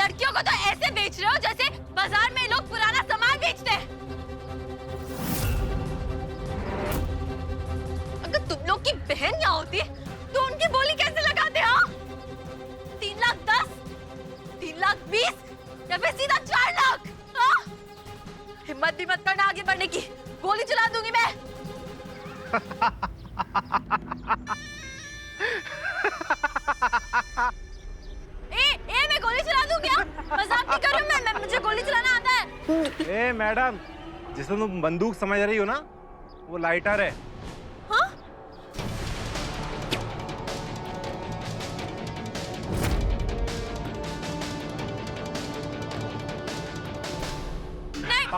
लड़कियों को तो ऐसे बेच रहे हो जैसे बाजार में लोग पुराना सामान बेचते हैं। अगर तुम लोग की बहन यहाँ होती तो उनकी बोली कैसे लगाते? हाँ, 3,10,000, 3,20,000 या फिर सीधा 4,00,000? हाँ? हिम्मत भी मत करना आगे बढ़ने की, गोली चला दूंगी मैं। मैं गोली चला दूं क्या? मजाक नहीं कर रही हूं मैं, मुझे गोली चलाना आता है। मैडम, जिसे तुम बंदूक समझ रही हो ना, वो लाइटर है। हाँ?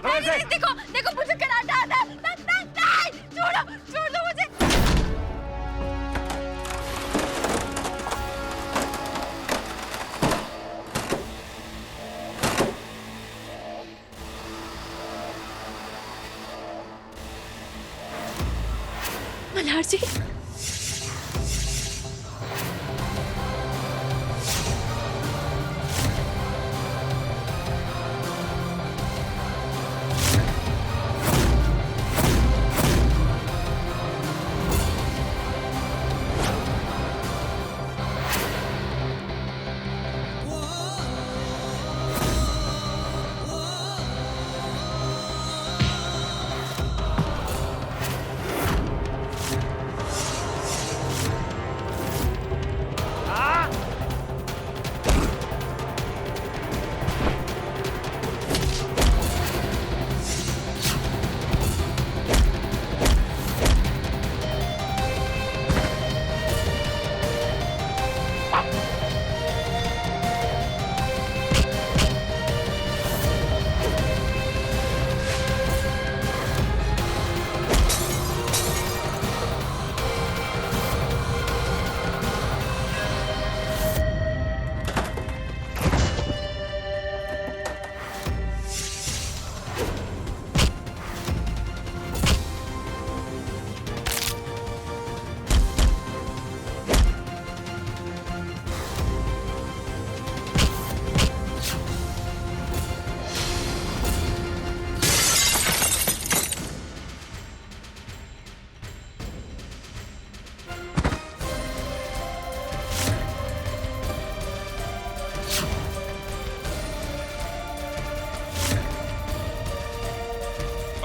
नहीं, देखो देखो मुझे कराटे आता है। नहीं, छोड़ दो मुझे। मल्हार जी,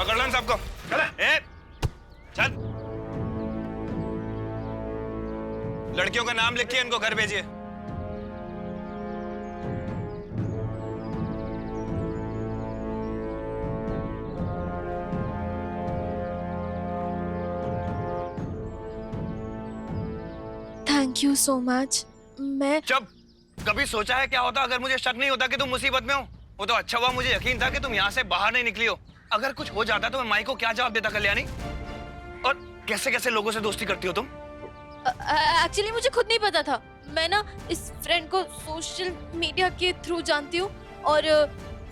पकड़ लो इन सबको। चल, लड़कियों का नाम लिखिए, इनको घर भेजिए। Thank you so much. मैं जब कभी सोचा है क्या होता अगर मुझे शक नहीं होता कि तुम मुसीबत में हो? वो तो अच्छा हुआ मुझे यकीन था कि तुम यहाँ से बाहर नहीं निकली हो। अगर कुछ हो जाता तो मैं माई को क्या जवाब देता कल्याणी? और कैसे कैसे लोगों से दोस्ती करती हो तुम? एक्चुअली मुझे खुद नहीं पता था। मैं ना इस फ्रेंड को सोशल मीडिया के थ्रू जानती हूँ और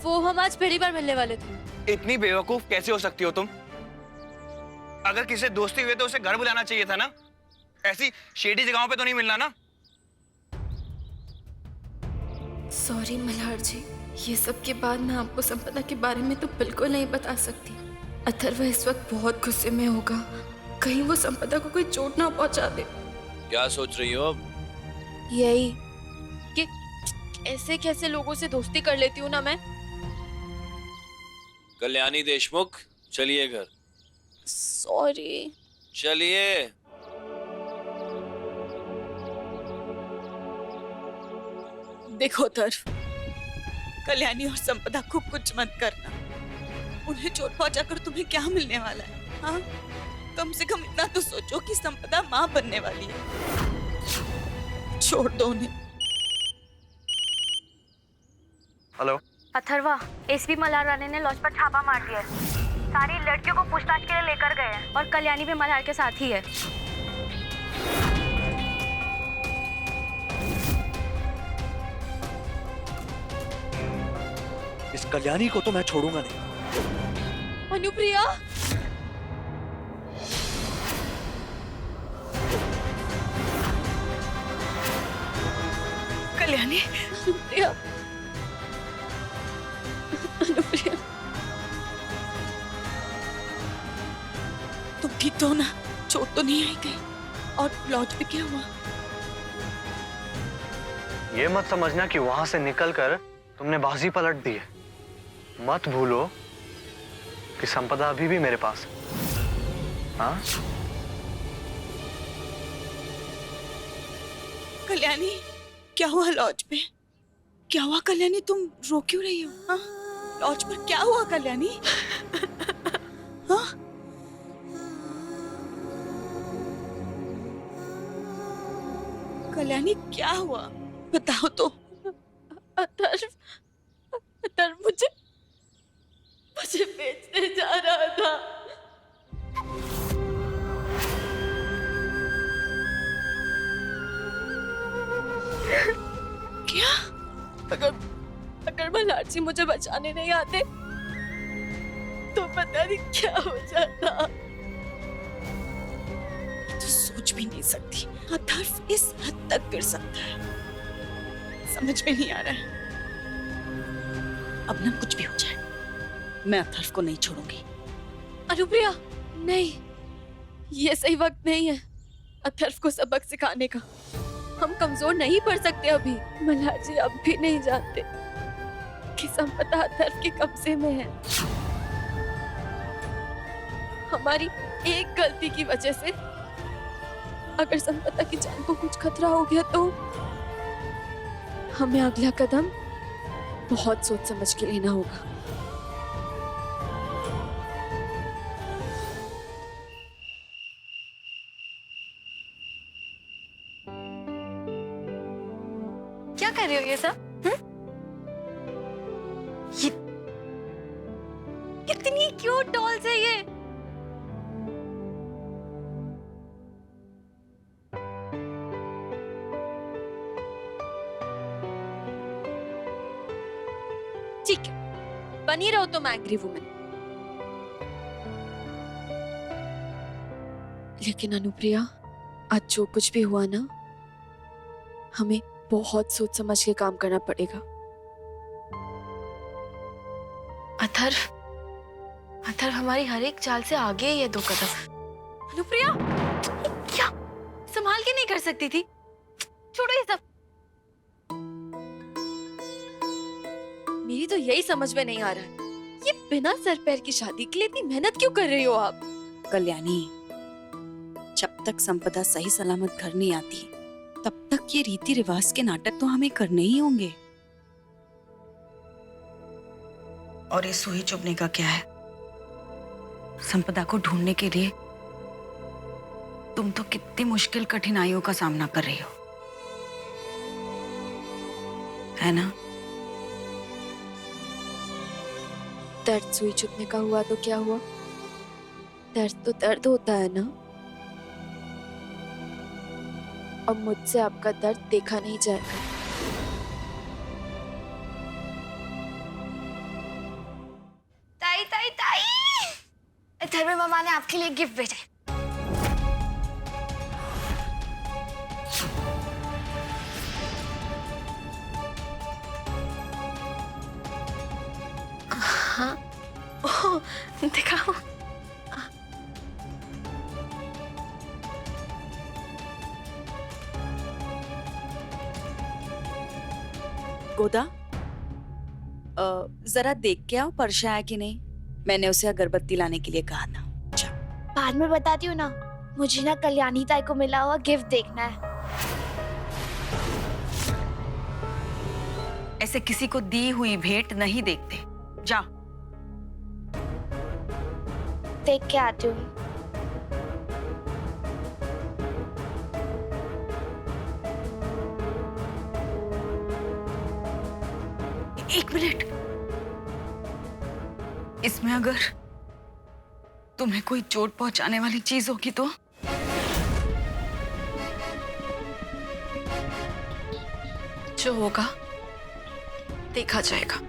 वो हम आज पहली बार मिलने वाले थे। इतनी बेवकूफ कैसे हो सकती हो तुम? अगर किसी से दोस्ती हुई तो उसे घर बुलाना चाहिए था ना, ऐसी शेडी जगहों पे तो नहीं मिलना ना। सॉरी मल्हार जी, ये सब के बाद मैं आपको संपदा के बारे में तो बिल्कुल नहीं बता सकती। अथर्व इस वक्त बहुत गुस्से में होगा, कहीं वो संपदा को कोई चोट ना पहुंचा दे। क्या सोच रही हो अब? यही कि कैसे कैसे लोगों से दोस्ती कर लेती हूँ ना मैं। कल्याणी देशमुख, चलिए घर। सॉरी। चलिए। देखो अथर्व, कल्याणी और संपदा को कुछ मत करना। उन्हें चोट पहुंचाकर तुम्हें क्या मिलने वाला है? हाँ, कम से कम इतना तो सोचो कि संपदा माँ बनने वाली है। छोड़ दो उन्हें। हेलो अथर्वा, एसपी मल्हार राणे ने लॉज पर छापा मार दिया है। सारी लड़कियों को पूछताछ के लिए लेकर गए हैं और कल्याणी भी मल्हार के साथ ही है। इस कल्याणी को तो मैं छोड़ूंगा नहीं। अनुप्रिया, कल्याणी, अनुप्रिया, अनुप्रिया, तुम ठीक तो हो ना? चोट तो नहीं आई कहीं? और लॉज पे क्या हुआ? ये मत समझना कि वहां से निकलकर तुमने बाजी पलट दी है। मत भूलो कि संपदा अभी भी मेरे पास है। हाँ? कल्याणी, क्या हुआ लॉज पे? क्या हुआ कल्याणी? तुम रो क्यों रही हो? हाँ? लॉज पर क्या हुआ कल्याणी? हाँ? कल्याणी क्या हुआ? बताओ तो। अतर मुझे बेचने जा रहा था। क्या? अगर मल्हार जी मुझे बचाने नहीं आते तो पता नहीं क्या हो जाता। तो सोच भी नहीं सकती अथर्व इस हद तक गिर सकता है। समझ में नहीं आ रहा है। अब ना कुछ भी हो जाए, मैं अथर्व को नहीं छोड़ूंगी। अनुप्रिया, नहीं, ये सही वक्त नहीं है अथर्व को सबक सिखाने का। हम कमजोर नहीं पड़ सकते अभी। मल्हार जी अब भी नहीं जानते कि संपदा अथर्व के कब्जे में है। हमारी एक गलती की वजह से अगर संपदा की जान को कुछ खतरा हो गया तो हमें अगला कदम बहुत सोच समझ के लेना होगा। क्या कर रही हो ये सब? ये कितनी क्यूट डॉल्स है ये। ठीक है, बनी रहो तुम एंग्री वुमन। लेकिन अनुप्रिया, आज जो कुछ भी हुआ ना, हमें बहुत सोच समझ के काम करना पड़ेगा। अथर्व हमारी हर एक चाल से आगे ही है 2 कदम। अनुप्रिया, क्या संभाल के नहीं कर सकती थी? छोड़ो ये सब। मेरी तो यही समझ में नहीं आ रहा है, ये बिना सर पैर की शादी के लिए इतनी मेहनत क्यों कर रही हो आप? कल्याणी, जब तक संपदा सही सलामत घर नहीं आती तब तक ये रीति रिवाज के नाटक तो हमें करने ही होंगे। और ये सुई चुभने का क्या है? संपदा को ढूंढने के लिए तुम तो कितनी मुश्किल कठिनाइयों का सामना कर रही हो, है ना? दर्द सुई चुभने का हुआ तो क्या हुआ? दर्द तो दर्द होता है ना। और मुझसे आपका दर्द देखा नहीं जाएगा। ताई ताई ताई, अथर्व मामा ने आपके लिए गिफ्ट भेजा है। हाँ, ओह, दिखाओ। गोदा, जरा देख के आओ परशा है कि नहीं। मैंने उसे अगरबत्ती लाने के लिए कहा था। अच्छा। बाद में बताती हूँ ना, मुझे ना कल्याणी ताई को मिला हुआ गिफ्ट देखना है। ऐसे किसी को दी हुई भेंट नहीं देखते। जा। देख के आती हूँ। एक मिनट, इसमें अगर तुम्हें कोई चोट पहुंचाने वाली चीज होगी तो? जो होगा देखा जाएगा।